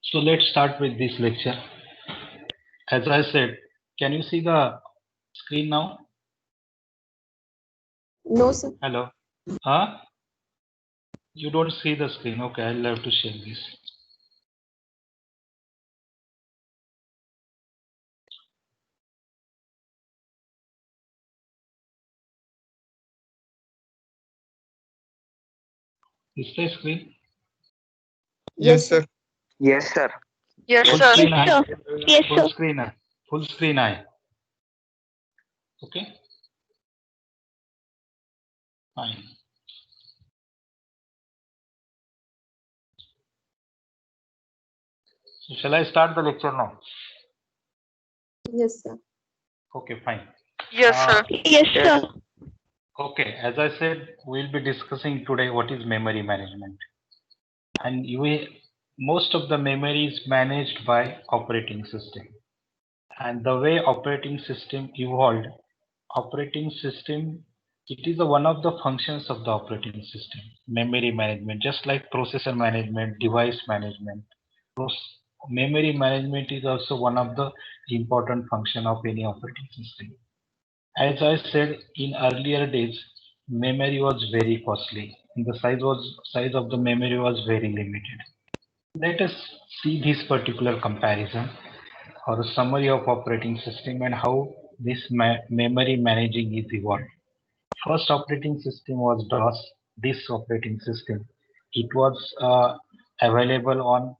So let's start with this lecture. As I said, can you see the screen now? No, sir. Hello? Huh? You don't see the screen. Okay, I'll have to share this. Display screen. Yes, sir. Yes, sir. Yes, Full sir. screen eye. Yes, Full sir. screen eye. Full screen eye. Okay. Fine. So shall I start the lecture now? Yes, sir. Okay, fine. Yes, sir. Yes, sir. Okay, as I said, we'll be discussing today what is memory management. And most of the memory is managed by operating system. And the way operating system evolved, operating system, it is one of the functions of the operating system, memory management, just like processor management, device management. Memory management is also one of the important function of any operating system. As I said in earlier days, memory was very costly and the size of the memory was very limited. Let us see this particular comparison or a summary of operating system and how this memory managing is evolved. First operating system was DOS, this operating system. It was available on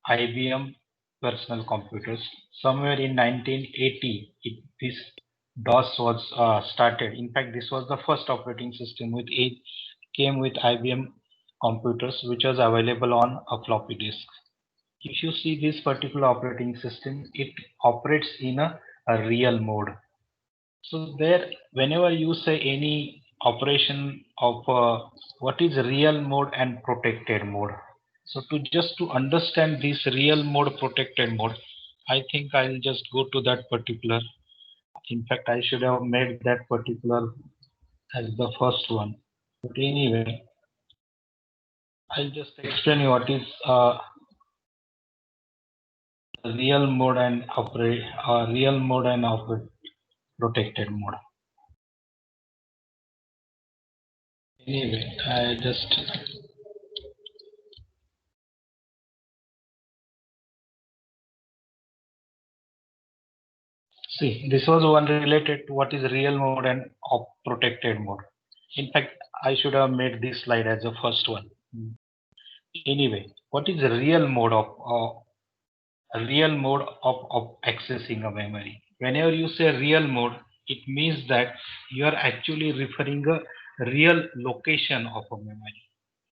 IBM personal computers. Somewhere in 1980, this DOS was started. In fact, this was the first operating system with it came with IBM computers, which was available on a floppy disk. If you see this particular operating system, it operates in a real mode. So there, whenever you say any operation of what is real mode and protected mode. So to understand this real mode, protected mode, I think I'll just go to that particular. In fact, I should have made that particular as the first one. But anyway, I'll just explain you what is real mode and operate protected mode. Anyway, I just see this was one related to what is real mode and protected mode. In fact, I should have made this slide as the first one. Anyway, what is the real mode of accessing a memory? Whenever you say real mode, it means that you are actually referring a real location of a memory.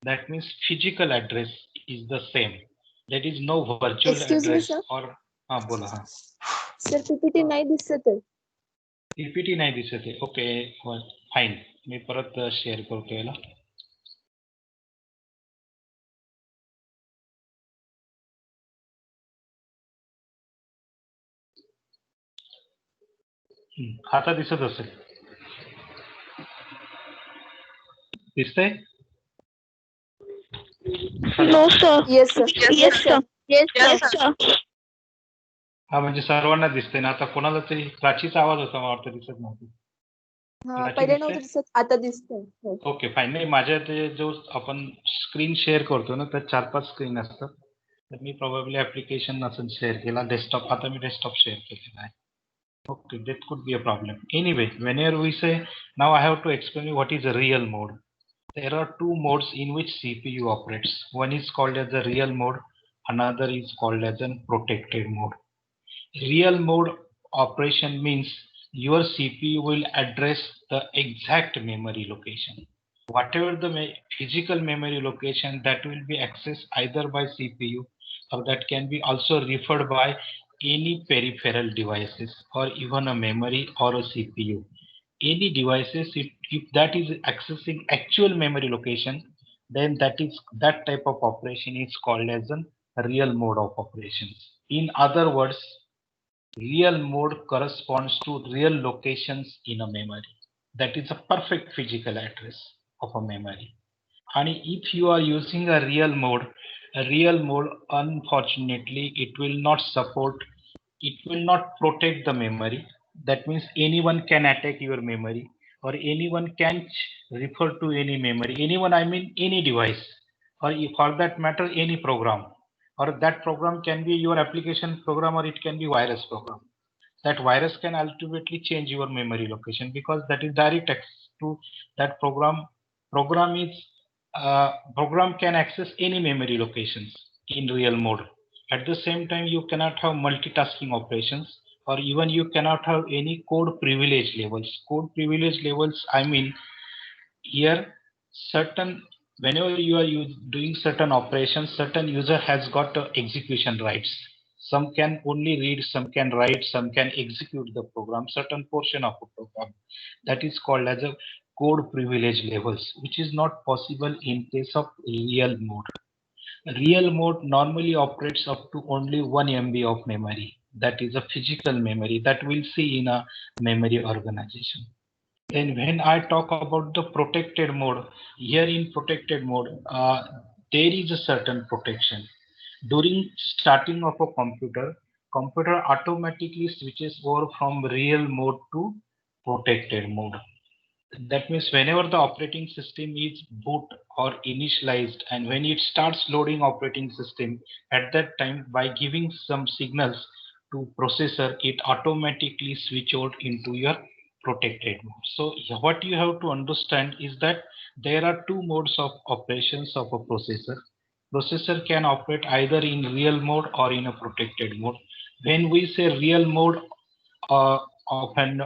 That means physical address is the same. There is no virtual Excuse me, address sir. or बोला हाँ sir PPT नाही दिसत आहे. PPT नाही दिसत आहे. Okay fine मी परत share करतो याला. आता दिसत असेल. दिसतंय? No, sir. Yes, sir. Yes, sir. Yes, sir. हा म्हणजे सर्वांना दिसतंय ना. आता कोणाला तरी प्राचीचा आवाज होता मला वाटतं दिसत नव्हतं. हा प्राची पहिले दिसतंय? नव्हतं दिसत, आता दिसतंय. हो. Okay fine. नाही माझ्या ते जो आपण स्क्रीन शेअर करतो ना त्यात 4-5 स्क्रीन असतात. तर मी प्रोबॅबली ऍप्लिकेशन नसेल शेअर केला. डेस्कटॉप आता मी डेस्कटॉप शेअर केलेला आहे. Okay, that could be a problem. Anyway, whenever we say, now I have to explain you what is a real mode. There are two modes in which CPU operates. One is called as a real mode, another is called as a protected mode. Real mode operation means your CPU will address the exact memory location. Whatever the physical memory location that will be accessed either by CPU or that can be also referred by any peripheral devices or even a memory or a CPU. Any devices, if that is accessing actual memory location, then that type of operation is called as a real mode of operations. In other words, real mode corresponds to real locations in a memory. That is a perfect physical address. of a memory. And if you are using a real mode, unfortunately, it will not support, it will not protect the memory. That means anyone can attack your memory, or anyone can refer to any memory. Anyone, I mean any device, or for that matter, any program. Or that program can be your application program, or it can be virus program. That virus can ultimately change your memory location, because that is direct access to that program. Program can access any memory locations in real mode. At the same time, you cannot have multitasking operations, or even you cannot have any code privilege levels. Code privilege levels, I mean here, certain, whenever you are doing certain operations, certain user has got execution rights. Some can only read, some can write, some can execute the program, certain portion of a program. That is called as a code privilege levels, which is not possible in case of real mode. Real mode normally operates up to only 1 MB of memory. That is a physical memory that we'll see in a memory organization. Then when I talk about the protected mode, here in protected mode, there is a certain protection. During starting of a computer automatically switches over from real mode to protected mode. That means whenever the operating system is boot or initialized, and when it starts loading operating system, at that time by giving some signals to processor, it automatically switch out into your protected mode. So what you have to understand is that there are two modes of operations of a processor. Processor can operate either in real mode or in a protected mode. When we say real mode of an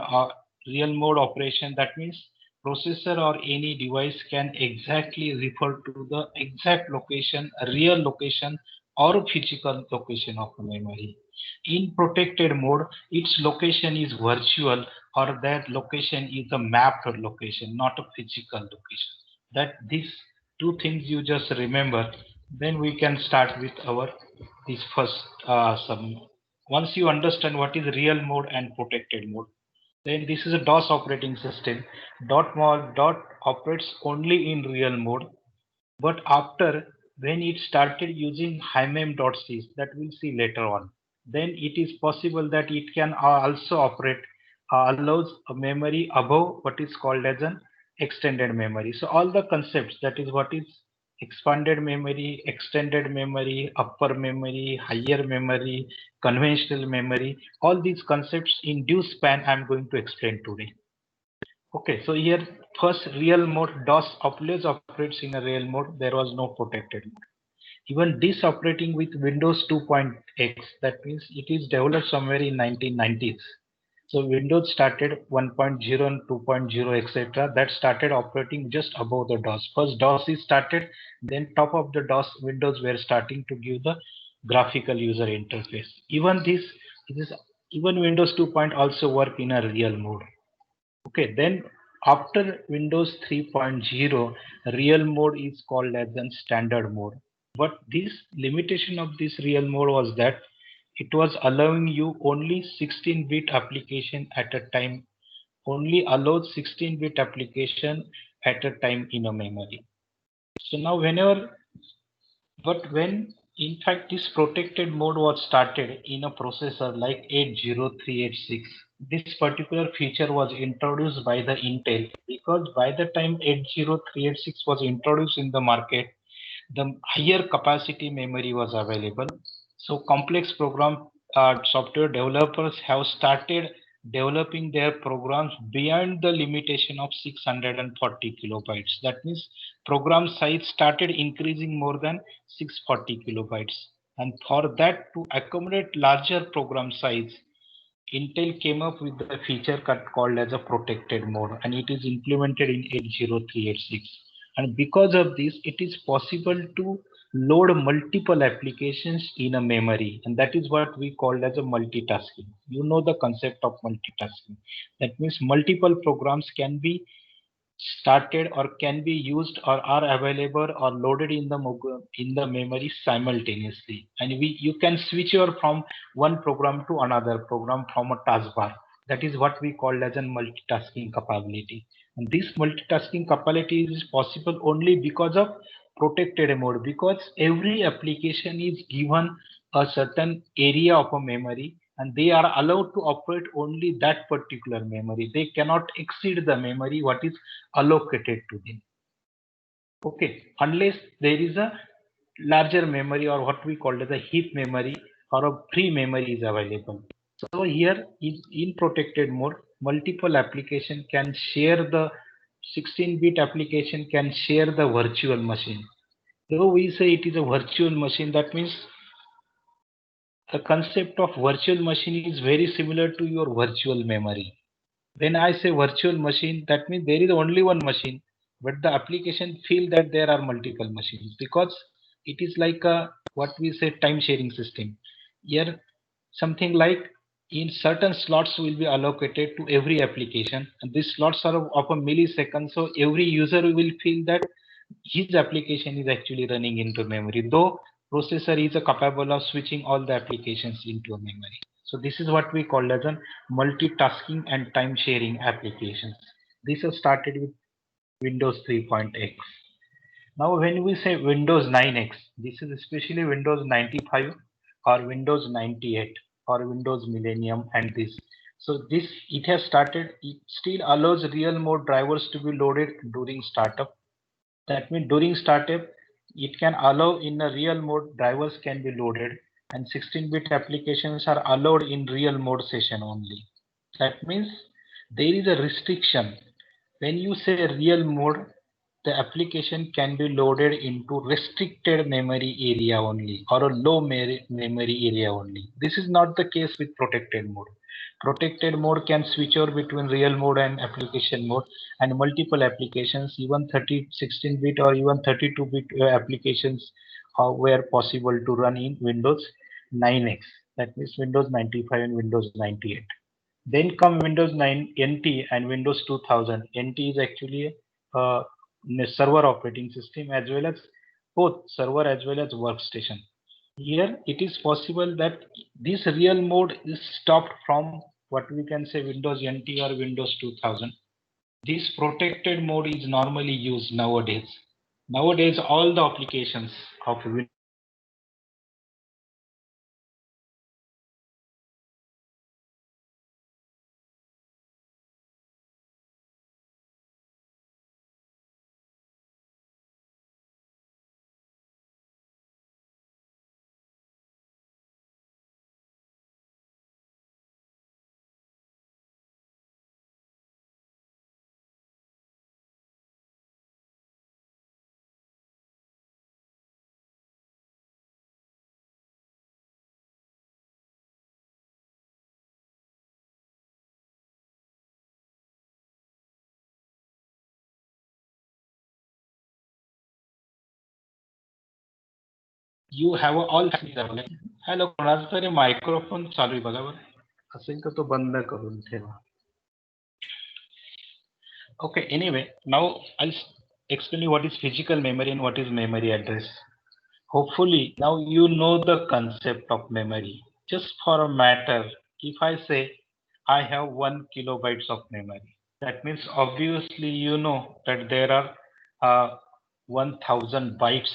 real mode operation, that means processor or any device can exactly refer to the exact location, real location or physical location of the memory. In protected mode, its location is virtual, or that location is a mapped location, not a physical location. That these two things you just remember, then we can start with our this first some. Once you understand what is real mode and protected mode, then this is a DOS operating system. Dot operates only in real mode, but after when it started using HIMEM.sys, that we'll see later on, then it is possible that it can also operate, allows a memory above what is called as an extended memory. So all the concepts, that is what is expanded memory, extended memory, upper memory, higher memory, conventional memory, all these concepts in due span I'm going to explain today. Okay, so here first real mode, DOS always operates in a real mode. There was no protected mode. Even this operating with Windows 2.x, that means it is developed somewhere in 1990s. So Windows started 1.0 and 2.0, etc. That started operating just above the DOS. First DOS is started, then top of the DOS, Windows were starting to give the graphical user interface. Even even Windows 2.0 also work in a real mode. Okay, then after Windows 3.0, real mode is called as a standard mode. But this limitation of this real mode was that it was allowing you only 16-bit application at a time, only allowed 16-bit application at a time in a memory. So now when in fact this protected mode was started in a processor like 80386, this particular feature was introduced by the Intel, because by the time 80386 was introduced in the market, the higher capacity memory was available. So complex program software developers have started developing their programs beyond the limitation of 640 kilobytes. That means program size started increasing more than 640 kilobytes. And for that, to accommodate larger program size, Intel came up with the feature called as a protected mode, and it is implemented in 80386. And because of this, it is possible to load multiple applications in a memory, and that is what we call as a multitasking. You know the concept of multitasking. That means multiple programs can be started or can be used or are available or loaded in the memory simultaneously, and you can switch over from one program to another program from a taskbar. That is what we call as a multitasking capability, And this multitasking capability is possible only because of protected mode, because every application is given a certain area of a memory and they are allowed to operate only that particular memory. They cannot exceed the memory what is allocated to them. Okay, unless there is a larger memory or what we call as a heap memory or a free memory is available. So here in protected mode, multiple application can share the 16-bit application can share the virtual machine. Though we say it is a virtual machine, that means the concept of virtual machine is very similar to your virtual memory. When I say virtual machine, that means there is only one machine, but the application feel that there are multiple machines because it is like a what we say time sharing system. Here, something like in certain slots will be allocated to every application, and these slots are of a millisecond, so every user will feel that his application is actually running into memory, though processor is capable of switching all the applications into a memory. So this is what we call as a multitasking and time sharing applications. This has started with Windows 3.x. Now when we say Windows 9x, this is especially Windows 95 or Windows 98 or Windows Millennium and this. So this it has started, it still allows real mode drivers to be loaded during startup. That means during startup, it can allow in a real mode drivers can be loaded and 16-bit applications are allowed in real mode session only. That means there is a restriction. When you say real mode, the application can be loaded into restricted memory area only or a low memory area only. This is not the case with protected mode. Protected mode can switch over between real mode and application mode and multiple applications, even 16-bit or even 32-bit applications were possible to run in Windows 9X. That means Windows 95 and Windows 98. Then come Windows 9 NT and Windows 2000. NT is actually a server operating system as well as both server as well as workstation. Here it is possible that this real mode is stopped from what we can say Windows NT or Windows 2000. This protected mode is normally used nowadays. Nowadays, all the applications of Windows you have all hello कोणाचा तरी microphone चालू आहे बघा बरं असेल तर तो बंद करून ठेवा. Okay, anyway, now I'll explain you what is physical memory and what is memory address. Hopefully now you know the concept of memory. Just for a matter, if I say I have 1 kilobytes of memory, that means obviously you know that there are 1000 bytes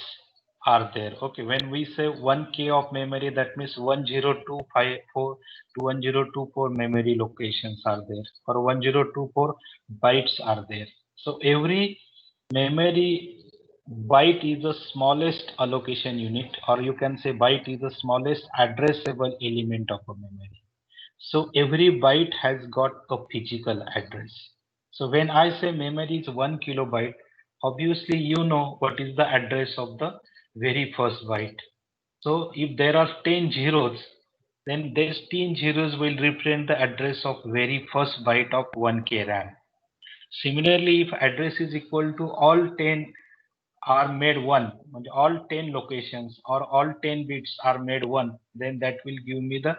are there. Okay, when we say 1K of memory, that means 10254 to 1024 memory locations are there, or 1024 bytes are there. So every memory byte is the smallest allocation unit, or you can say byte is the smallest addressable element of a memory. So every byte has got a physical address. So when I say memory is 1 kilobyte, obviously you know what is the address of the very first byte. So if there are 10 zeros, then these 10 zeros will represent the address of very first byte of 1K RAM. Similarly, if address is equal to all 10 are made one, all 10 locations or all 10 bits are made one, then that will give me the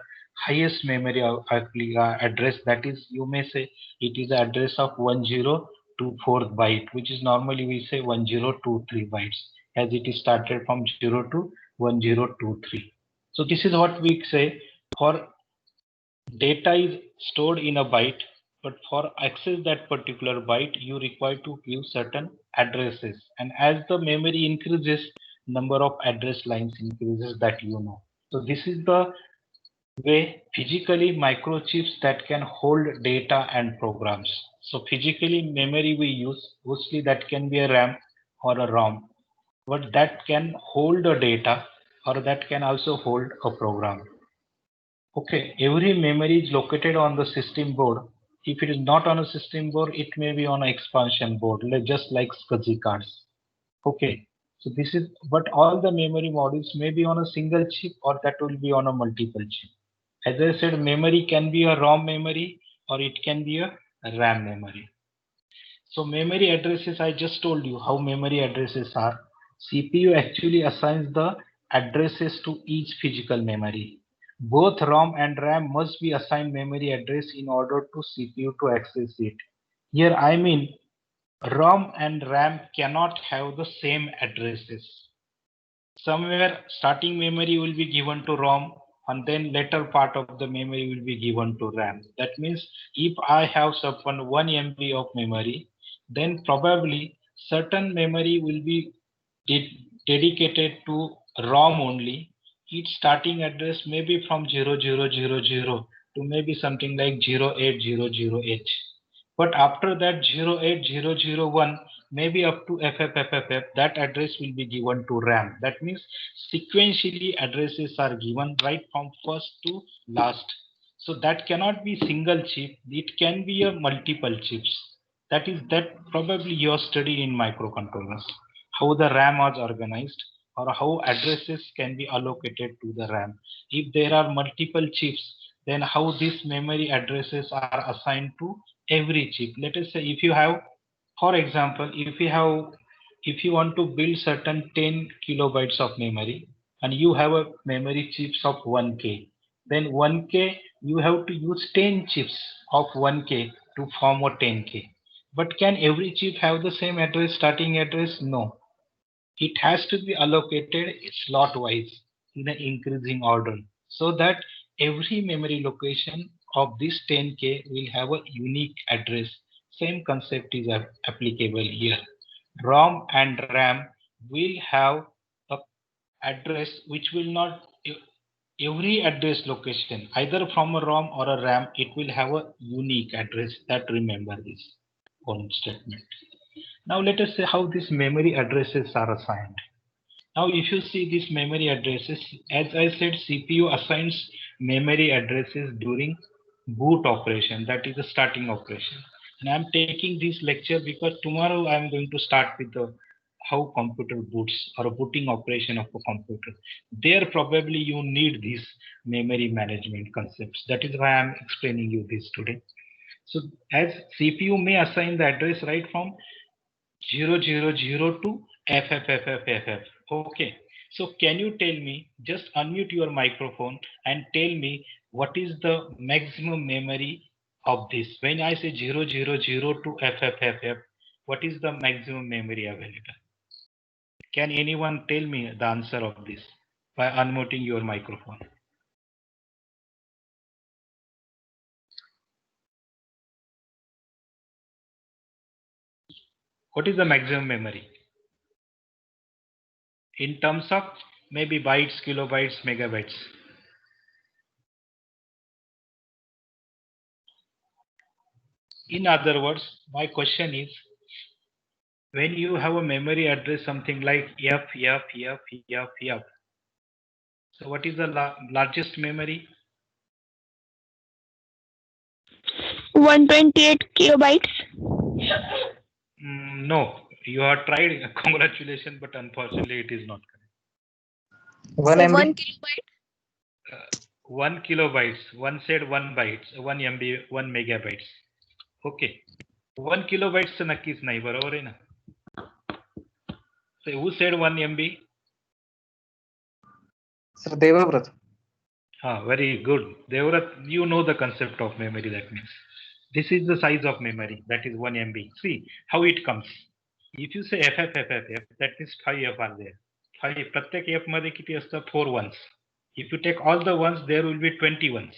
highest memory address. That is, you may say it is the address of 1024 byte, which is normally we say 1023 bytes, as it is started from 0 to 1023. So this is what we say for data is stored in a byte, but for access that particular byte, you require to give certain addresses. And as the memory increases, number of address lines increases, that you know. So this is the way physically microchips that can hold data and programs. So physically memory we use, mostly that can be a RAM or a ROM, but that can hold the data or that can also hold a program. Okay, every memory is located on the system board. If it is not on a system board, it may be on an expansion board, just like SCSI cards. Okay, so this is, but all the memory modules may be on a single chip or that will be on a multiple chip. As I said, memory can be a ROM memory or it can be a RAM memory. So memory addresses, I just told you how memory addresses are. CPU actually assigns the addresses to each physical memory. Both ROM and RAM must be assigned memory address in order to CPU to access it. Here I mean ROM and RAM cannot have the same addresses. Somewhere starting memory will be given to ROM and then later part of the memory will be given to RAM. That means if I have someone 1 MB of memory, then probably certain memory will be dedicated to ROM only. Its starting address may be from 0000 to maybe something like 0800H. But after that 08001, maybe up to FFFFF, that address will be given to RAM. That means sequentially addresses are given right from first to last. So that cannot be single chip. It can be a multiple chips. That probably your study in microcontrollers, how the RAM was organized or how addresses can be allocated to the RAM. If there are multiple chips, then how these memory addresses are assigned to every chip. Let us say if you have, for example, if you want to build certain 10 kilobytes of memory and you have a memory chips of 1K, then 1K you have to use 10 chips of 1K to form a 10K. But can every chip have the same address, starting address? No. It has to be allocated slot wise in an increasing order so that every memory location of this 10K will have a unique address. Same concept is applicable here. ROM and RAM will have a address which will not, every address location either from a ROM or a RAM, it will have a unique address. That remember this one statement. Now let us see how these memory addresses are assigned. Now if you see these memory addresses, as I said, CPU assigns memory addresses during boot operation, that is the starting operation. And I'm taking this lecture because tomorrow I'm going to start with the how computer boots or a booting operation of a computer. There probably you need these memory management concepts. That is why I'm explaining you this today. So as CPU may assign the address right from 0000 to FFFFFF. Okay. So can you tell me, just unmute your microphone and tell me what is the maximum memory of this? When I say 0000 to FFFF, what is the maximum memory available? Can anyone tell me the answer of this by unmuting your microphone? What is the maximum memory? In terms of maybe bytes, kilobytes, megabytes. In other words, my question is, when you have a memory address something like F. So what is the largest memory? 128 kilobytes. No, you have tried. Congratulations, but unfortunately it is not correct. 1 So MB. 1 kilobyte. 1 kilobytes. One said 1 bytes. 1 MB, 1 megabytes. Okay. 1 kilobytes नक्कीच नाही, बरोबर आहे ना? So who said 1 MB? Sir Devavrat. Very good. Devrat, you know the concept of memory. That means this is the size of memory. That is 1 MB. See how it comes. If you say FFFFF, that means 5 F are there. 5 प्रत्येक F मध्ये किती असतं? 4 ones. If you take all the ones, there will be 20 ones.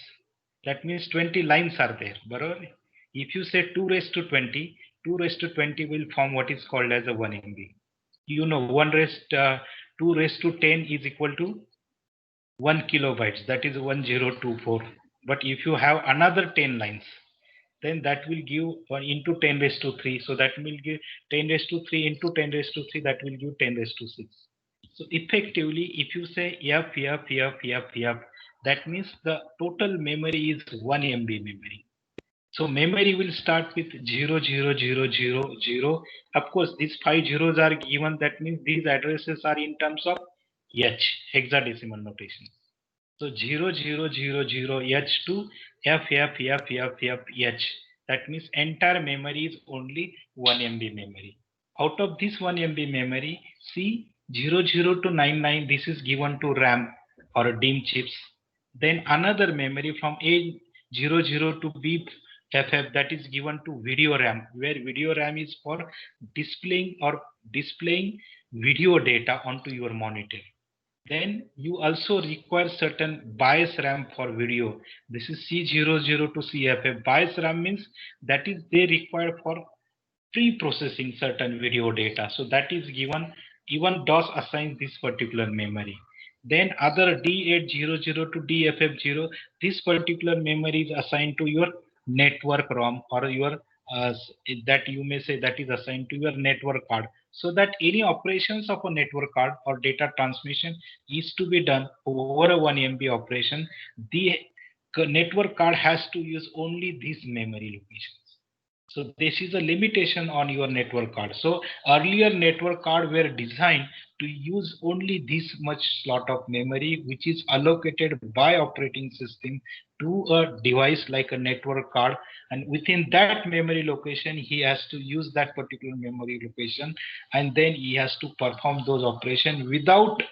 That means 20 lines are there. बरोबर? If you say 2 raised to 20, 2 raised to 20 will form what is called as a 1 MB. You know, 2 raised to 10 is equal to 1 kilobytes, that is 1024. But if you have another 10 lines, then that will give 1 into 10 raised to 3. So that will give 10 raised to 3 into 10 raised to 3, that will give 10 raised to 6. So effectively, if you say F, that means the total memory is 1 MB memory. So memory will start with 0, 0, 0, 0, 0. Of course, these 5 zeros are given. That means these addresses are in terms of H, hexadecimal notation. So 0, 0, 0, 0, H to F, H. That means entire memory is only 1 MB memory. Out of this 1 MB memory, see 00 to 99, this is given to RAM or DIMM chips. Then another memory from A00 to BFF, that is given to video RAM, where video RAM is for displaying video data onto your monitor. Then you also require certain bias RAM for video. This is C00 to CFF. Bias RAM means that is they require for pre-processing certain video data. So that is given, even DOS assigns this particular memory. Then other D800 to DFF0, this particular memory is assigned to your network ROM, or your that you may say that is assigned to your network card, so that any operations of a network card or data transmission is to be done over a 1 MB operation. The network card has to use only these memory locations. So this is a limitation on your network card. So earlier network card were designed to use only this much slot of memory, which is allocated by operating system to a device like a network card. And within that memory location, he has to use that particular memory location. And then he has to perform those operations without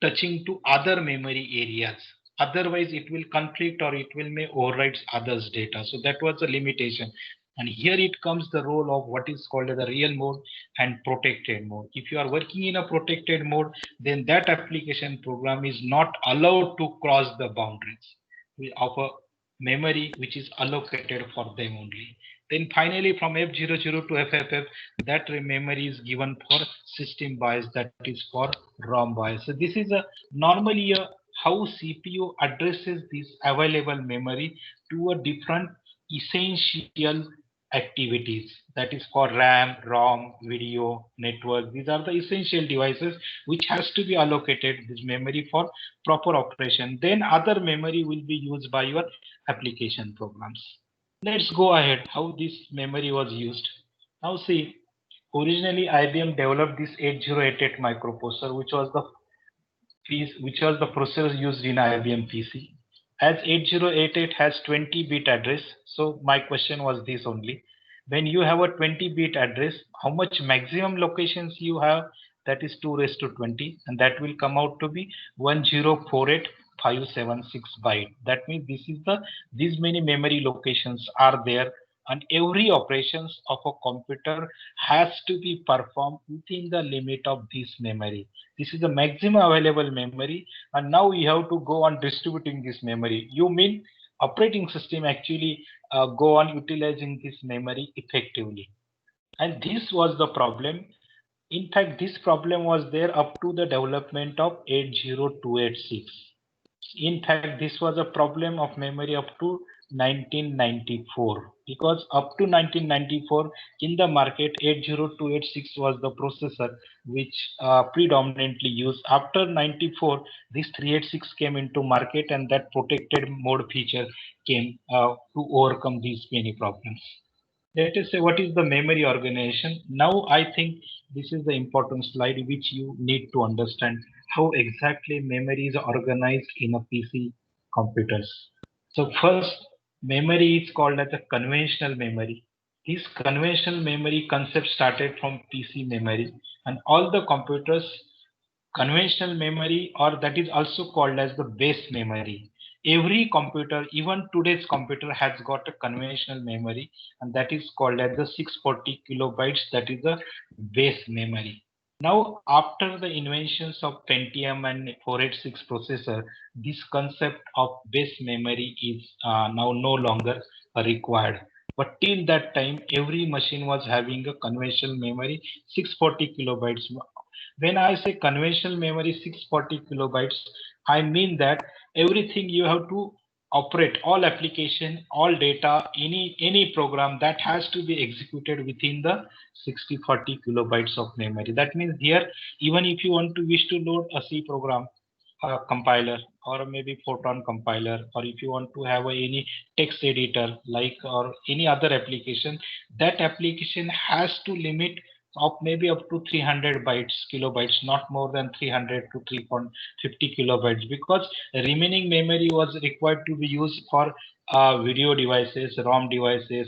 touching to other memory areas. Otherwise, it will conflict or it will may overwrite others' data. So that was a limitation. And here it comes the role of what is called as the real mode and protected mode. If you are working in a protected mode, then that application program is not allowed to cross the boundaries of a memory which is allocated for them only. Then finally from F00 to FFF, that memory is given for system bias, that is for ROM bias. So this is a normally how CPU addresses this available memory to a different essential activities, that is for RAM, ROM, video, network. These are the essential devices which has to be allocated this memory for proper operation. Then other memory will be used by your application programs. Let's go ahead how this memory was used. Now see, originally IBM developed this 8088 microprocessor, which was the processor used in IBM PC. As 8088 has 20-bit address, so my question was this only. When you have a 20-bit address, how much maximum locations you have? That is 2 raised to 20, and that will come out to be 1048576 byte. That means these many memory locations are there, and every operations of a computer has to be performed within the limit of this memory. This is the maximum available memory, and now we have to go on distributing this memory. You mean operating system actually go on utilizing this memory effectively. And this was the problem. In fact, this problem was there up to the development of 80286. In fact, this was a problem of memory up to 1994, because up to 1994 in the market 80286 was the processor which predominantly used. After 94, this 386 came into market, and that protected mode feature came to overcome these many problems. Let us say what is the memory organization. Now I think this is the important slide which you need to understand how exactly memory is organized in a PC computers. So first, memory is called as a conventional memory. This conventional memory concept started from PC memory, and all the computers conventional memory, or that is also called as the base memory. Every computer, even today's computer, has got a conventional memory, and that is called as the 640 kilobytes, that is the base memory. Now after the inventions of Pentium and 486 processor, this concept of base memory is now no longer required. But till that time, every machine was having a conventional memory 640 kilobytes. When I say conventional memory 640 kilobytes, I mean that everything you have to operate, all application, all data, any program that has to be executed within the 6040 kilobytes of memory. That means here, even if you want to wish to load a C program, compiler, or maybe Photon compiler, or if you want to have any text editor like or any other application, that application has to limit of maybe up to 300 bytes kilobytes, not more than 300 to 3.50 kilobytes, because remaining memory was required to be used for video devices, rom devices,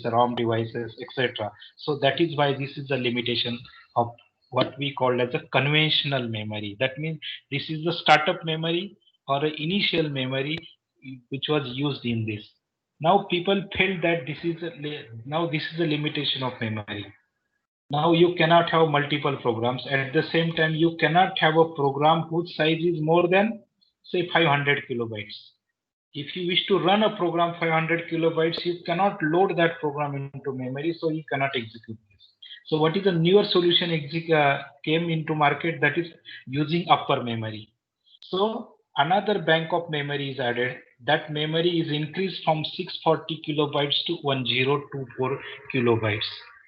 etc. So that is why this is the limitation of what we call as a conventional memory. That means this is the startup memory or a initial memory which was used in this. Now people felt that now this is the limitation of memory. Now you cannot have multiple programs. At the same time, you cannot have a program whose size is more than say 500 kilobytes. If you wish to run a program 500 kilobytes, you cannot load that program into memory, so you cannot execute this. So what is the newer solution came into market, that is using upper memory. So another bank of memory is added. That memory is increased from 640 kilobytes to 1024 kilobytes.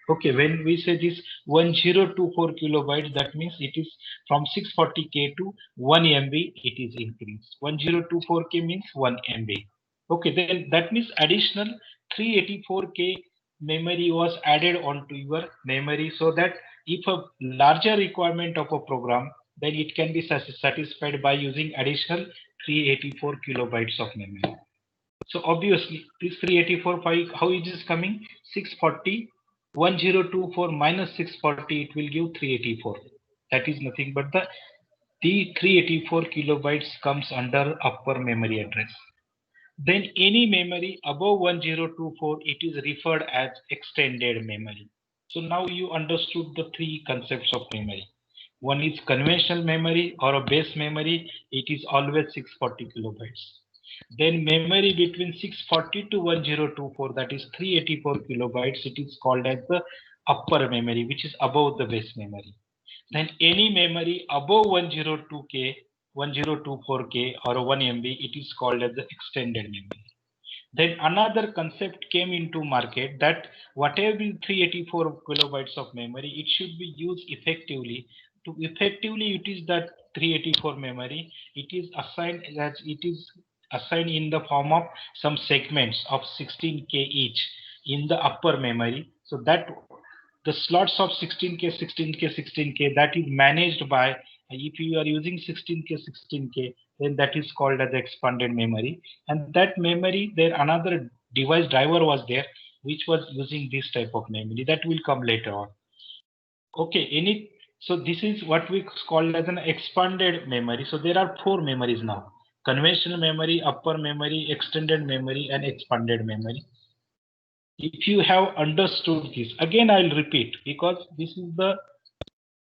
Okay, when we say this 1024 kilobytes, that means it is from 640K to 1 MB, it is increased. 1024K means 1 MB. Okay, then that means additional 384K memory was added onto your memory, so that if a larger requirement of a program, then it can be satisfied by using additional 384 kilobytes of memory. So obviously this 384, how it is coming? 640, 1024 minus 640, it will give 384. That is nothing but the 384 kilobytes comes under upper memory address. Then any memory above 1024, it is referred as extended memory. So now you understood the three concepts of memory. One is conventional memory or a base memory. It is always 640 kilobytes. Then memory between 640 to 1024, that is 384 kilobytes. It is called as the upper memory, which is above the base memory. Then any memory above 102K, 1024K or 1 MB, it is called as the extended memory. Then another concept came into market, that whatever 384 kilobytes of memory, it should be used effectively. To effectively use that 384 memory, it is assigned in the form of some segments of 16K each in the upper memory. So that the slots of 16K, 16K, 16K, that is managed by, if you are using 16K, 16K, then that is called as expanded memory. And that memory, there another device driver was there, which was using this type of memory. That will come later on. Okay, so this is what we call as an expanded memory. So there are four memories now: conventional memory, upper memory, extended memory, and expanded memory. If you have understood this, again I'll repeat, because this is the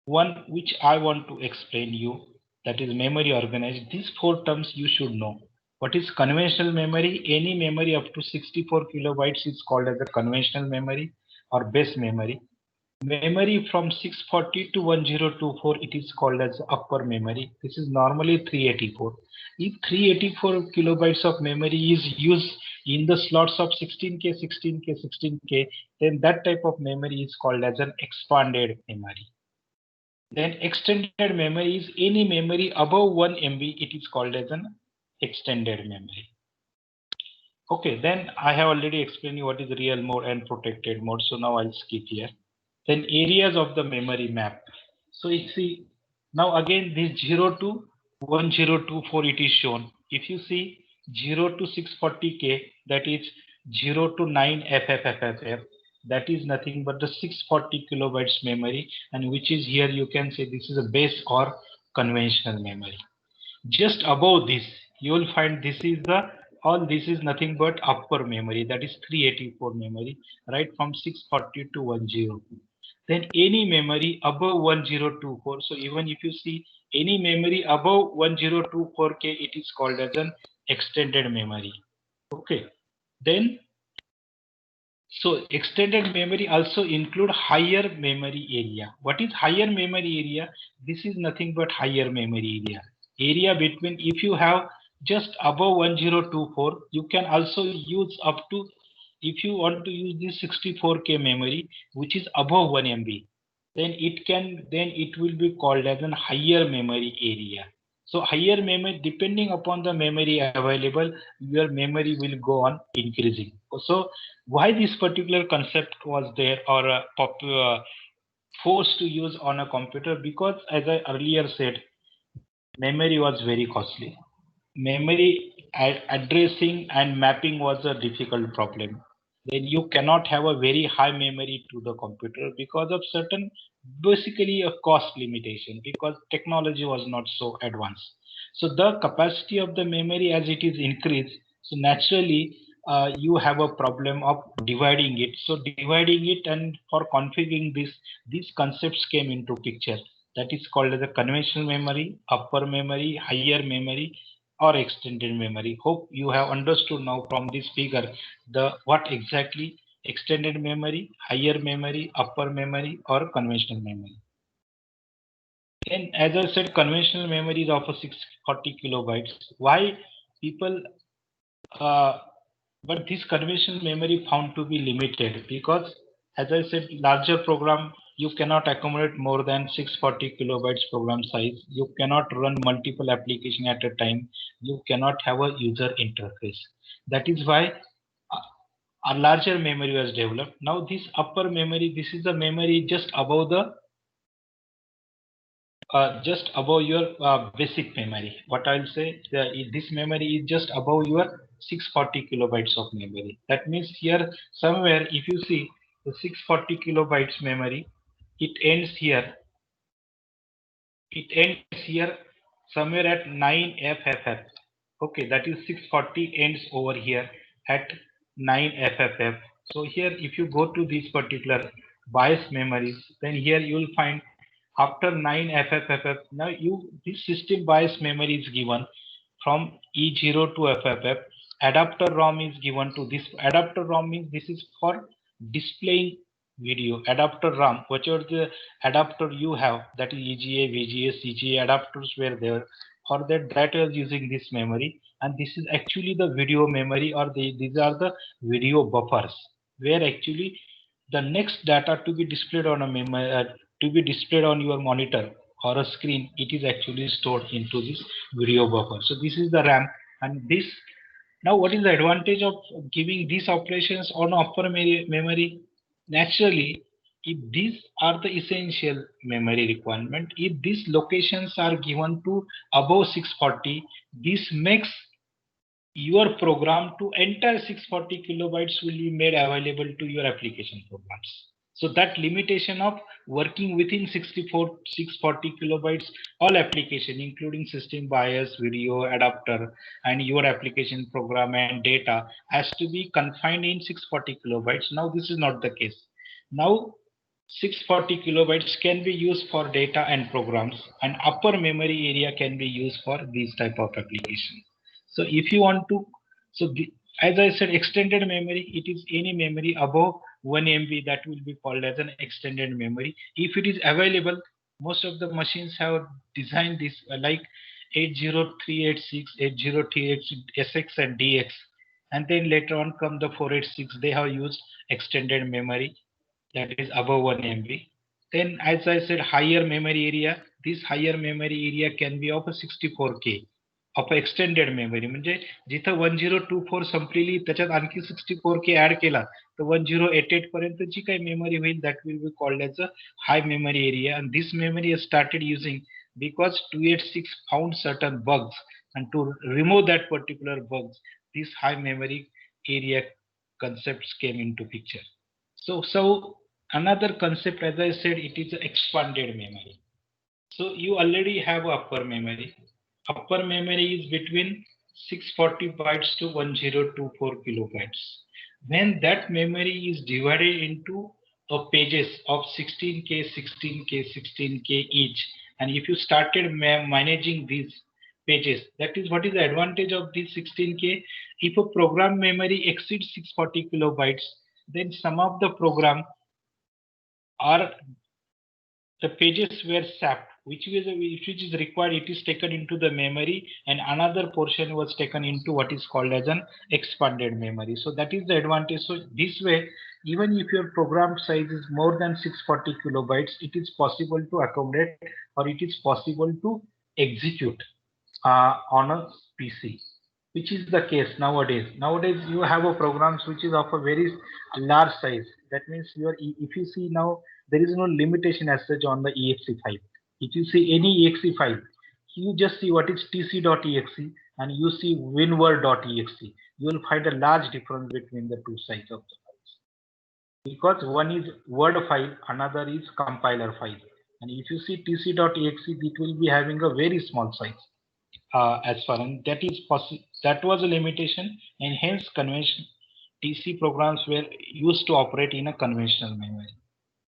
one which I want to explain you, that is memory organized. These four terms you should know. What is conventional memory? Any memory up to 64 kilobytes is called as a conventional memory or base memory. Memory from 640 to 1024, it is called as upper memory. This is normally 384. If 384 kilobytes of memory is used in the slots of 16K, 16K, 16K, then that type of memory is called as an expanded memory. Then extended memory is any memory above 1 MB, it is called as an extended memory. Okay, then I have already explained you what is real mode and protected mode. So now I'll skip here. Then areas of the memory map. So you see, now again this 0 to 1024 it is shown. If you see 0 to 640K, that is 0 to 9 FFFFF, that is nothing but the 640 kilobytes memory, and which is here you can say this is a base or conventional memory. Just above this, you will find this is all this is nothing but upper memory, that is 384 memory, right from 640 to 102. Then any memory above 1024. So even if you see any memory above 1024K, it is called as an extended memory. Okay. Then So extended memory also include higher memory area. What is higher memory area? This is nothing but higher memory area. Area between, if you have just above 1024, you can also use up to, if you want to use this 64K memory, which is above 1 MB, then it will be called as an higher memory area. So higher memory, depending upon the memory available, your memory will go on increasing. So why this particular concept was there or forced to use on a computer? Because as I earlier said, memory was very costly. Memory addressing and mapping was a difficult problem. Then you cannot have a very high memory to the computer because of certain, basically a cost limitation, because technology was not so advanced. So the capacity of the memory as it is increased, so naturally you have a problem of dividing it. So dividing it, and for configuring this, these concepts came into picture. That is called as a conventional memory, upper memory, higher memory, or extended memory. Hope you have understood now from this figure the what exactly extended memory, higher memory, upper memory, or conventional memory. And as I said, conventional memory is of a 640 kilobytes. Why people but this conventional memory found to be limited because, as I said, larger program you cannot accommodate more than 640 kilobytes program size. You cannot run multiple application at a time. You cannot have a user interface. That is why a larger memory was developed. Now this upper memory, this is the memory just above your basic memory. What I'll say, this memory is just above your 640 kilobytes of memory. That means here somewhere, if you see the 640 kilobytes memory, it ends here. It ends here somewhere at 9FFF. Okay, that is 640 ends over here at 9FFF. So here, if you go to this particular BIOS memories, then here you will find after 9FFF, now this system BIOS memory is given from E0 to FFF. Adapter ROM is given to this. Adapter ROM means this is for displaying video. Adapter RAM, whichever the adapter you have, that is EGA, VGA, CGA adapters were there. For that was using this memory, and this is actually the video memory, or these are the video buffers, where actually the next data to be displayed on a memory, to be displayed on your monitor or a screen, it is actually stored into this video buffer. So this is the RAM, and this. Now, what is the advantage of giving these operations on upper memory? Naturally, if these are the essential memory requirement, if these locations are given to above 640, this makes your program to entire 640 kilobytes will be made available to your application programs. So that limitation of working within 640 kilobytes, all application, including system BIOS, video, adapter, and your application program and data has to be confined in 640 kilobytes. Now this is not the case. Now 640 kilobytes can be used for data and programs, and upper memory area can be used for these type of applications. So if you want to, as I said, extended memory, it is any memory above 1 MB that will be called as an extended memory. If it is available, most of the machines have designed this like 80386, 80386 SX and DX. And then later on come the 486, they have used extended memory that is above 1 MB. Then as I said, higher memory area, this higher memory area can be of a 64K. of extended memory म्हणजे जिथं 1024 संपलेली त्याच्यात आणखी 64K add केला तर 1088 पर्यंत जी काही memory होईल that will be called as a high memory area and this memory is started using because 286 found certain bugs and to remove that particular bugs this high memory area concepts came into picture. So another concept, as I said, it is expanded memory. So you already have upper memory. Upper memory is between 640 bytes to 1024 kilobytes. When that memory is divided into pages of 16K, 16K, 16K each, and if you started managing these pages, that is what is the advantage of this 16K. If a program memory exceeds 640 kilobytes, then some of the program are the pages were sapped, which is required, it is taken into the memory, and another portion was taken into what is called as an expanded memory. So that is the advantage. So this way, even if your program size is more than 640 kilobytes, it is possible to accommodate, or it is possible to execute on a PC, which is the case nowadays. Nowadays, you have a programs which is of a very large size. That means if you see now, there is no limitation as such on the exe file. If you see any exe file, you just see what is tc.exe and you see winword.exe. You will find a large difference between the two sides of the files, because one is word file, another is compiler file. And if you see tc.exe, it will be having a very small size. As far as that is possible, that was a limitation, and hence conventional TC programs were used to operate in a conventional memory.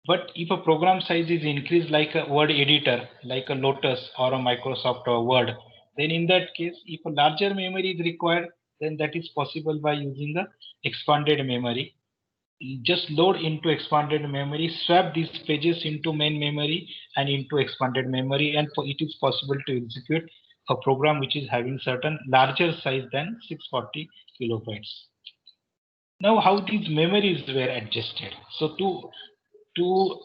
But if a program size is increased, like a word editor, like a Lotus or a Microsoft or Word, then in that case, if a larger memory is required, then that is possible by using the expanded memory. You just load into expanded memory, swap these pages into main memory and into expanded memory, and it is possible to execute a program which is having certain larger size than 640 kilobytes. Now, how these memories were adjusted? So to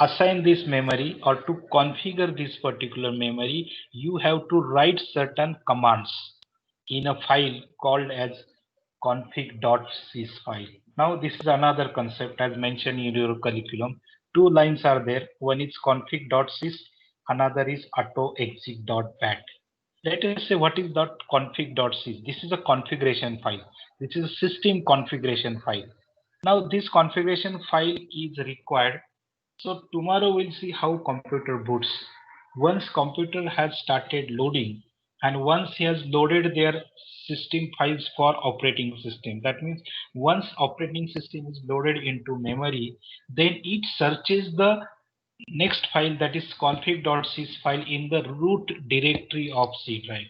assign this memory or to configure this particular memory, you have to write certain commands in a file called as config.sys file. Now this is another concept as mentioned in your curriculum. Two lines are there. One is config.sys, another is autoexec.bat. Let us say what is config.sys. This is a configuration file. This is a system configuration file. Now this configuration file is required. So tomorrow we'll see how computer boots. Once computer has started loading, and once he has loaded their system files for operating system, that means once operating system is loaded into memory, then it searches the next file, that is config.sys file, in the root directory of C drive.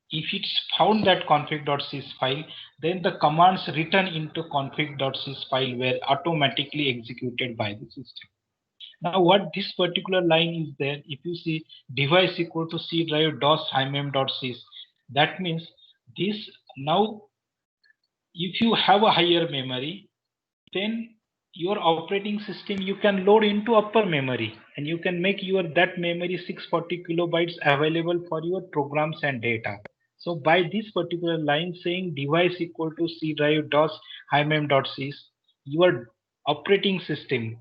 If it's found that config.sys file, then the commands written into config.sys file were automatically executed by the system. Now what this particular line is there, if you see device equal to C drive DOS -sys, that means this. Now if you have a higher memory, then your operating system, you can load into upper memory, and you can make your that memory 640 kilobytes available for your programs and data. So by this particular line saying device equal to C drive DOS -sys, your operating system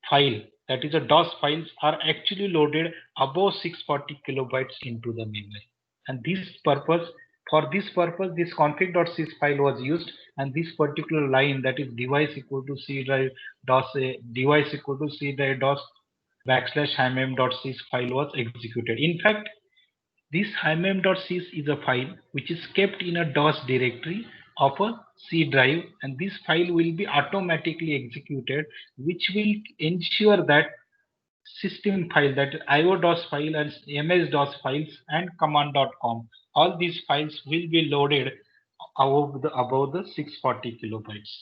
file, that is a DOS files, are actually loaded above 640 kilobytes into the memory. And for this purpose, this config.sys file was used, and this particular line, that is device equal to C drive DOS device equal to C drive DOS /mm.sys file was executed. In fact, this mm.sys is a file which is kept in a DOS directory of a C drive, and this file will be automatically executed, which will ensure that system file, that io.dos file and ms.dos files and command.com, all these files will be loaded above the 640 kilobytes.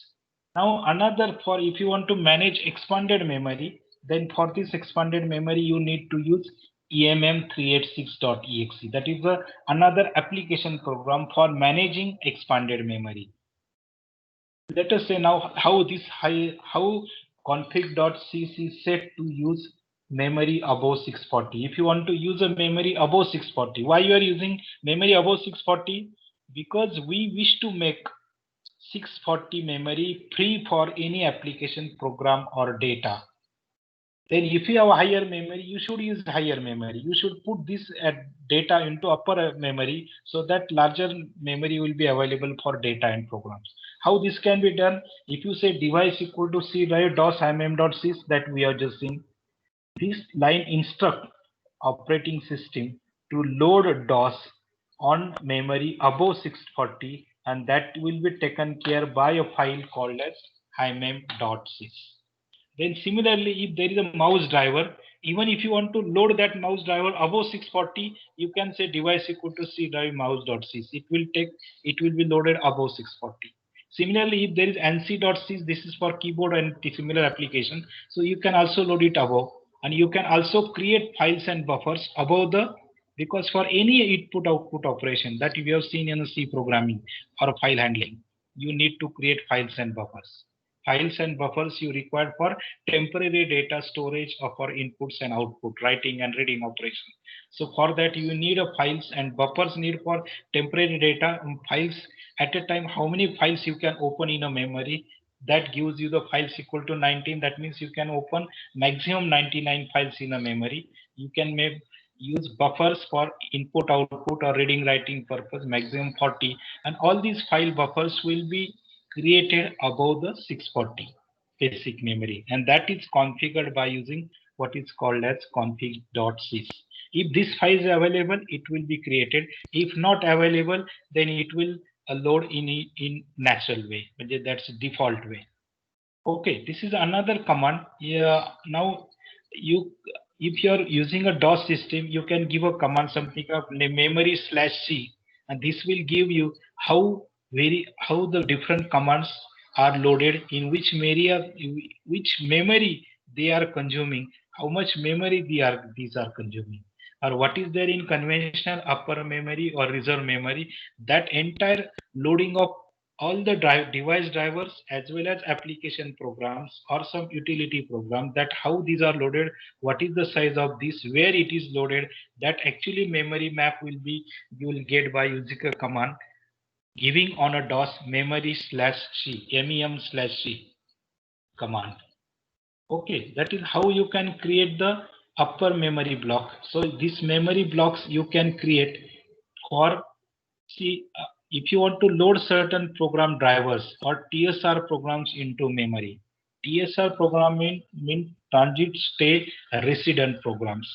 Now another, for if you want to manage expanded memory, then for this expanded memory you need to use emm386.exe. that is another application program for managing expanded memory. Let us say now how config.sys is set to use memory above 640. If you want to use a memory above 640, why you are using memory above 640? Because we wish to make 640 memory free for any application, program or data. Then if you have a higher memory, you should use higher memory. You should put this data into upper memory, so that larger memory will be available for data and programs. How this can be done? If you say device equal to C drive DOS -sys, that we have just seen, this line instruct operating system to load DOS on memory above 640, and that will be taken care by a file called as -sys. Then similarly, if there is a mouse driver, even if you want to load that mouse driver above 640, you can say device equal to C drive mouse.sys. It will be loaded above 640. Similarly, if there is nc.sys, this is for keyboard and similar application. So you can also load it above, and you can also create files and buffers above the, because for any input output operation that we have seen in the C programming or file handling, you need to create files and buffers. Files and buffers you require for temporary data storage or for inputs and output, writing and reading operation. So for that you need a files and buffers need for temporary data files at a time. How many files you can open in a memory? That gives you the files equal to 19. That means you can open maximum 99 files in a memory. You can use buffers for input output or reading writing purpose, maximum 40, and all these file buffers will be created above the 640 basic memory, and that is configured by using what is called as config.sys. If this file is available, it will be created. If not available, then it will load in natural way. That's default way. Okay, this is another command. Yeah, now you, if you're using a DOS system, you can give a command something of memory/c, and this will give you how the different commands are loaded, in which memory they are consuming, how much memory these are consuming, or what is there in conventional upper memory or reserve memory. That entire loading of all the device drivers as well as application programs or some utility program, that how these are loaded, what is the size of this, where it is loaded, that actually memory map will be, you will get by using a command giving on a DOS memory/c, mem/c command. Okay, that is how you can create the upper memory block. So these memory blocks you can create for, see, if you want to load certain program drivers or TSR programs into memory. TSR program mean transit state resident programs.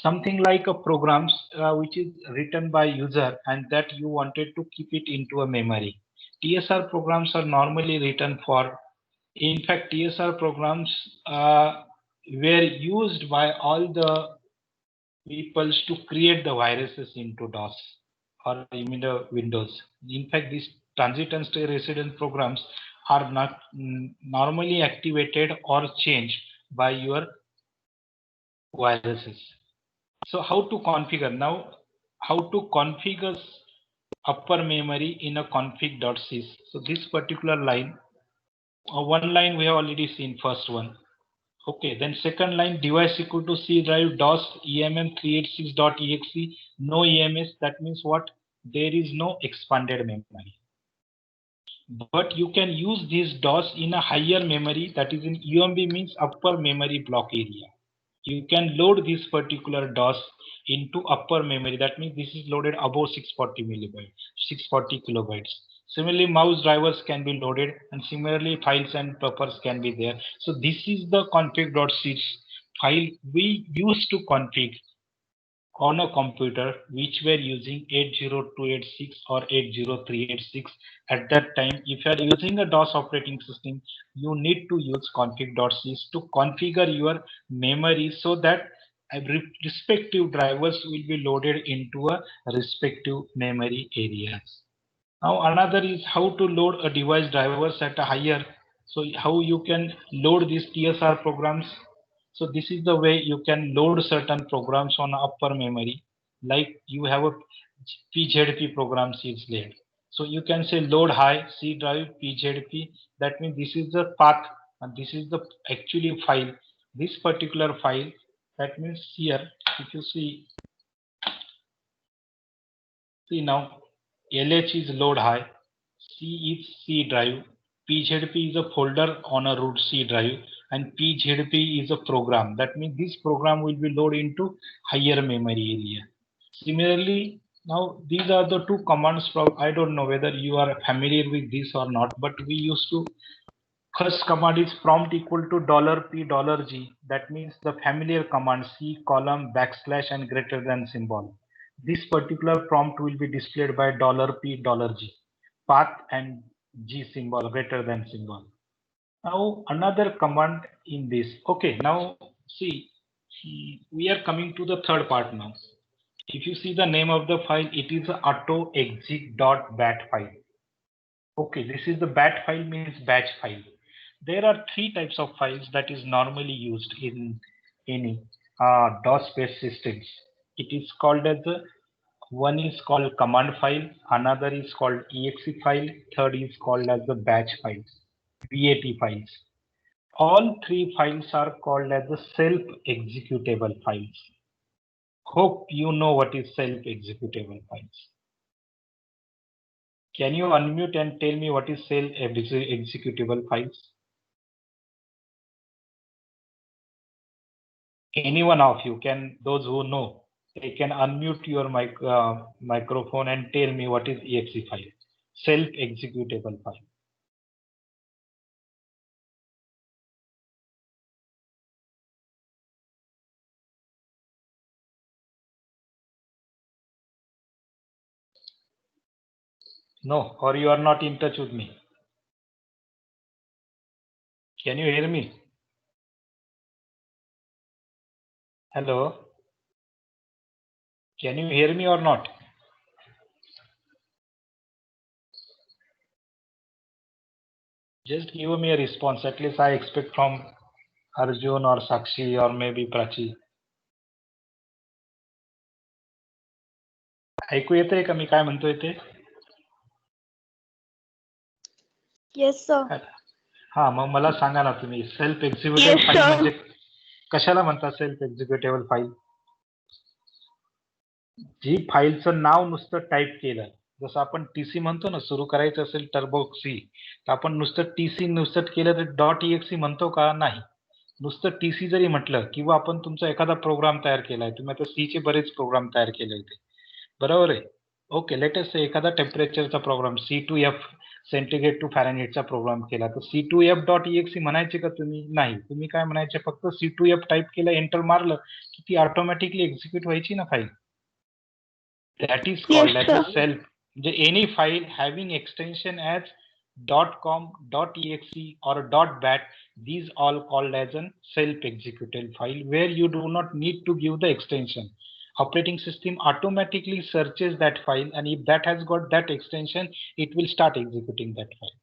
Something like a programs which is written by user and that you wanted to keep it into a memory. TSR programs are normally written for, in fact, TSR programs were used by all the peoples to create the viruses into DOS or even the Windows. In fact, these transit and stay resident programs are not normally activated or changed by your viruses. So how to configure now? How to configure upper memory in a config.sys. So this particular line, one line we have already seen, first one. Okay, then second line, device equal to C drive DOS emm386.exe, no EMS. That means what? There is no expanded memory. But you can use this DOS in a higher memory, that is in UMB, means upper memory block area. You can load this particular DOS into upper memory. That means this is loaded above 640 millibytes, 640 kilobytes. Similarly, mouse drivers can be loaded, and similarly files and buffers can be there. So this is the config.sys file we used to config on a computer which were using 80286 or 80386. At that time, if you are using a DOS operating system, you need to use config.sys to configure your memory so that respective drivers will be loaded into a respective memory areas. Now another is how to load a device drivers at a higher. So how you can load these TSR programs. So this is the way you can load certain programs on upper memory. Like you have a PZP program is laid. So you can say load high C drive PZP. That means this is the path and this is the actually file. This particular file, that means here, if you see now, LH is load high, C is C drive, PZP is a folder on a root C drive, and PZP is a program. That means this program will be loaded into higher memory area. Similarly, now these are the two commands from, I don't know whether you are familiar with this or not, but we used to, first command is prompt equal to $P$G. That means the familiar command C column backslash and greater than symbol. This particular prompt will be displayed by $P$G, path and G symbol, greater than symbol. Now another command in this. Okay, now see, we are coming to the third part now. If you see the name of the file, it is auto exec.bat file. Okay, this is the bat file, means batch file. There are three types of files that is normally used in any DOS-based systems. It is called as one is called command file, another is called exe file, third is called as the batch files, BAT files. All three files are called as the self-executable files. Hope you know what is self-executable files. Can you unmute and tell me what is self-executable files? Any one of you can, those who know, they can unmute your microphone and tell me what is exe file, self-executable file. No, or you are not in touch with me. Can you hear me? Hello? Can you hear me or not? Just give me a response. At least I expect from Arjun or Sakshi or maybe Prachi. ऐकू येतंय का मी काय म्हणतोय ते? Yes, sir. हा, मग मला सांगा ना तुम्ही self executable Yes, file sir. म्हणजे कशाला म्हणतात सेल्फ एक्झिक्युटेबल फाईल? जी फाईलचं नाव नुसतं टाईप केलं, जसं आपण टीसी म्हणतो ना, सुरू करायचं असेल टर्बो सी, तर आपण नुसतं टीसी नुसतं केलं तर डॉट EXE म्हणतो का? नाही. नुसतं टीसी जरी म्हटलं किंवा आपण तुमचा एखादा प्रोग्राम तयार केलाय, तुम्ही आता सी चे बरेच प्रोग्राम तयार केले होते, बरोबर आहे? ओके, लेटेस्ट एखादा टेम्परेचरचा प्रोग्राम C2F सेंटीग्रेड टू फॅरेनहाइटचा प्रोग्राम केला, तर C2F डॉट EXE म्हणायचे का तुम्ही? नाही. तुम्ही काय म्हणायचे? फक्त C2F टाईप केलं, एंटर मारलं की ती ऑटोमॅटिकली एक्झिक्यूट व्हायची ना file. That is Yes, called as sir. a self. Any file having extension as .com, .exe or .bat, these all called as a self-executable file where you do not need to give the extension. Operating system automatically searches that file, and if that has got that extension, it will start executing that file.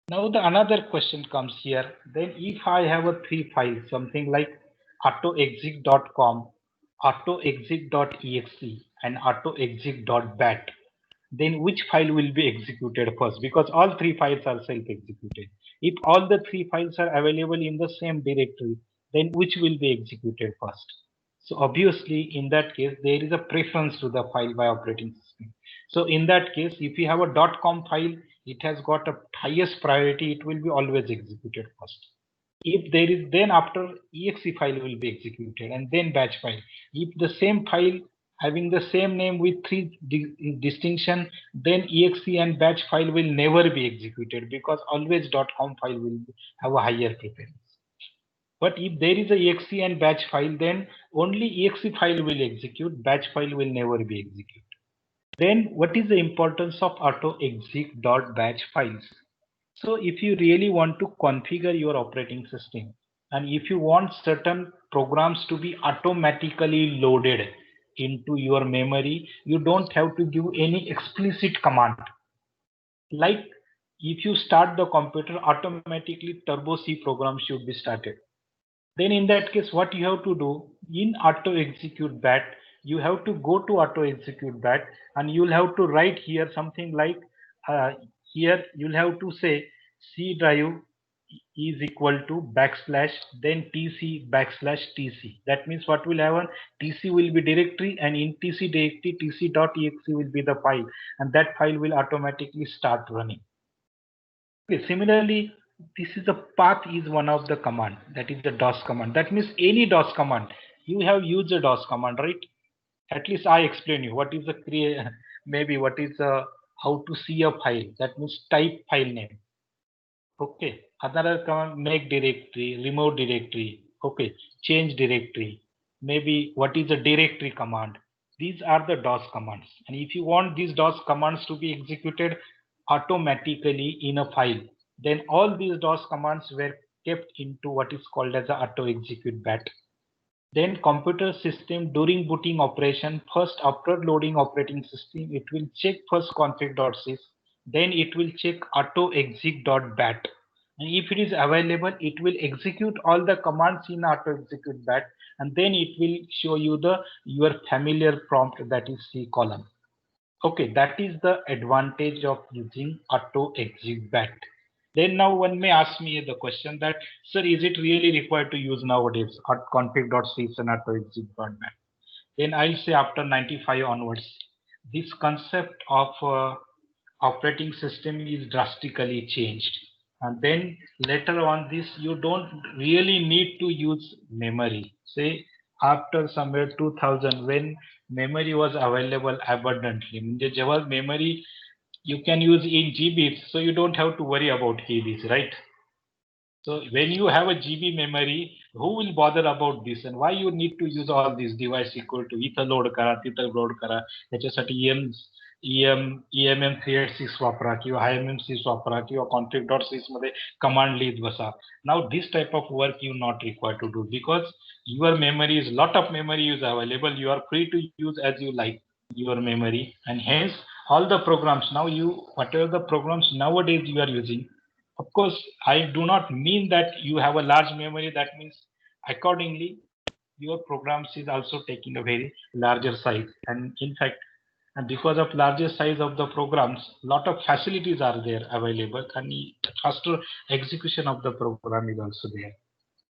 Now the another question comes here. Then if I have a three files, something like autoexec.com, autoexec.exe, and autoexec.bat, then which file will be executed first? Because all three files are self-executed. If all the three files are available in the same directory, then which will be executed first? So obviously, in that case, there is a preference to the file by operating system. So in that case, if you have a .com file, it has got a highest priority, it will be always executed first. If there is, then after exe file will be executed and then batch file. If the same file having the same name with three distinction, then exe and batch file will never be executed because always .com file will have a higher preference. But if there is a exe and batch file, then only exe file will execute, batch file will never be executed. Then what is the importance of autoexec.batch files? So if you really want to configure your operating system, and if you want certain programs to be automatically loaded into your memory, you don't have to give any explicit command. Like if you start the computer, automatically turbo C program should be started. Then in that case, what you have to do in auto execute bat, you have to go to auto execute bat and you'll have to write here something like here you'll have to say C drive is equal to backslash then TC backslash TC. That means what will happen? TC will be directory, and in TC directory tc.exe will be the file, and that file will automatically start running. Okay, similarly, this is the path is one of the command, that is the DOS command. That means any DOS command, you have used a DOS command, right? At least I explain you what is the maybe what is how to see a file. That means type file name. Okay, another command, make directory, remove directory. Okay, change directory. Maybe what is the directory command? These are the DOS commands. And if you want these DOS commands to be executed automatically in a file, then all these DOS commands were kept into what is called as a auto execute bat. Then computer system during booting operation, first after loading operating system, it will check first config.sys. then it will check auto-exec.bat. And if it is available, it will execute all the commands in auto-execute.bat, and then it will show you your familiar prompt, that is C column. Okay, that is the advantage of using auto-exec.bat. Then now one may ask me the question that, sir, is it really required to use nowadays config.sys and auto-exec.bat? Then I'll say after 95 onwards, this concept of operating system is drastically changed. And then later on this, you don't really need to use memory. Say after somewhere 2000, when memory was available abundantly, म्हणजे जेव्हा memory you can use in GBs, so you don't have to worry about KBs, right? So when you have a GB memory, who will bother about this, and why you need to use all these device equal to इथं load करा, तिथं load करा, त्याच्यासाठी EMM386 वापरा किंवा IMM6 वापरा किंवा config.sys मध्ये command लिहित बसा. Now this type of work you not required to do, because your memory is lot of memory is available. You are free to use as you like your memory, and hence all the programs now whatever the programs nowadays you are using. Of course, I do not mean that you have a large memory. That means accordingly, your programs is also taking a very larger size. And in fact, and because of larger size of the programs, lot of facilities are there available, and faster execution of the program is also there.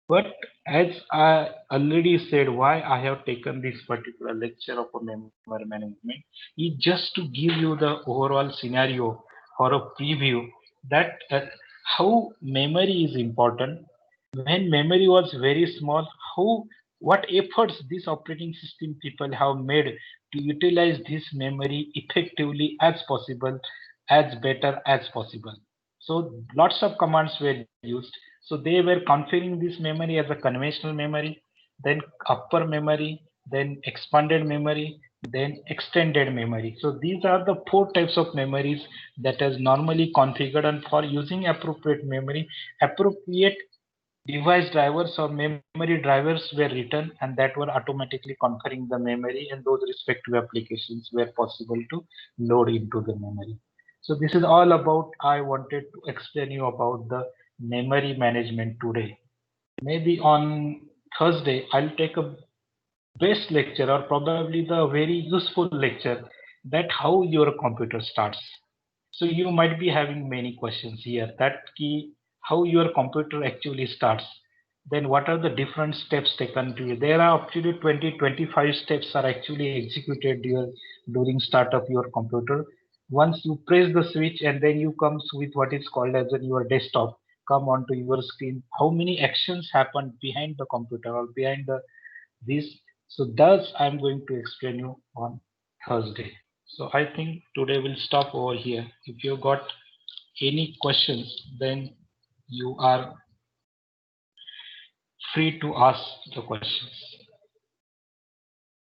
But as I already said, why I have taken this particular lecture of memory management is just to give you the overall scenario or a preview that how memory is important. When memory was very small, what efforts this operating system people have made to utilize this memory effectively as possible, as better as possible. So lots of commands were used. So they were configuring this memory as a conventional memory, then upper memory, then expanded memory, then extended memory. So these are the 4 types of memories that is normally configured, and for using appropriate memory, appropriate device drivers or memory drivers were written, and that were automatically configuring the memory, and those respective applications were possible to load into the memory. So this is all about, I wanted to explain you about the memory management today. Maybe on Thursday, I'll take a best lecture, or probably the very useful lecture, that how your computer starts. So you might be having many questions here, that key, how your computer actually starts. Then what are the different steps taken to you? There are actually 20-25 steps are actually executed during start of your computer. Once you press the switch, and then you comes with what is called as your desktop come onto your screen. How many actions happen behind the computer or behind this? So thus I'm going to explain you on Thursday. So I think today we'll stop over here. If you got any questions, then you are free to ask the questions.